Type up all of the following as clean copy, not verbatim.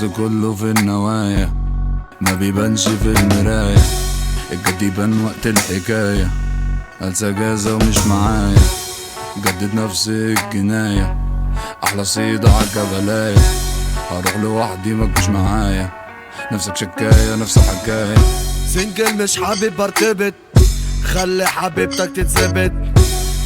اصل كله في النوايا، ما بيبانش في المراية، الجد يبان وقت الحكاية. أنسى جازة ومش معايا، جدد نفس الجناية، أحلى صيدة عالجبلاية. هروح لوحدي مجوش معايا، نفسك شكاية نفس حكاية. سنجل مش حابب ارتبط، خلي حبيبتك تتثبت.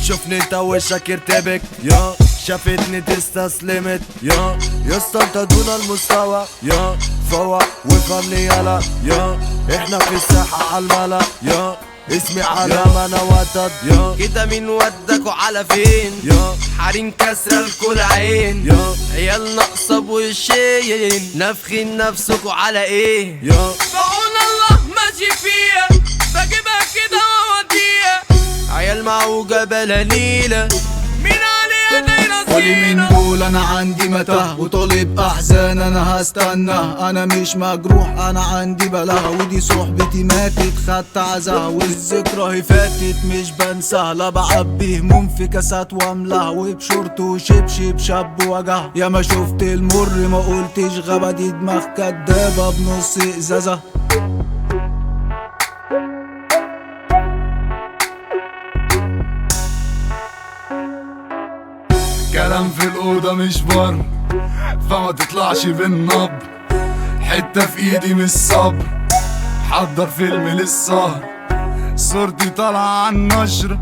شوفني انت وشك يرتبك، يا شافتني تستسلمت، يا اسطى انت دون المستوى، يا فوق وفهمني يلا، يا احنا في الساحة عالملا، يا اسمي علامة انا وتد، يا كده مين ودك وعلى فين؟ يا حريم كسرة الكل عين، يا عيال ناقصة بوشين، نافخين نفسكوا على ايه؟ يا بعون الله ماشي فيها، بجيبها كده واوديها، عيال معوجة بلاليلة، مين عليها دايرة قولي من زينة. دول انا عندي متاهة وطالب احزان انا هستنى. انا مش مجروح انا عندي بلاها، ودي صحبتي ماتت خدت عزاها، والذكرى هي فاتت مش بنساها. لا بعبي هموم في كاسات واملاها، وبشورت وشبشب شاب وجعها. يا ما شفت المر ما قلتش غابة، دي دماغ كدابة بنص ازازة. كلام في الأوضة مش بر، فما تطلعش بالنبر. حتة في ايدي مش صبر، حضر فيلم للسهر. صورتي طالعة عالنشر،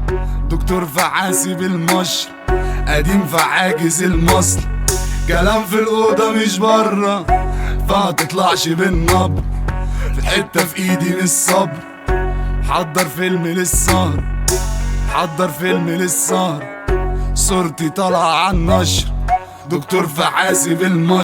دكتور فعاسي بالمشر، قديم فعاجز المصل. كلام في الأوضة مش برا، فما تطلعش بالنبر. حتة في ايدي مش صبر، حضر فيلم للسهر، حضر فيلم للسهر. صورتي طالعة عالنشر، دكتور فعاسي بالمشر.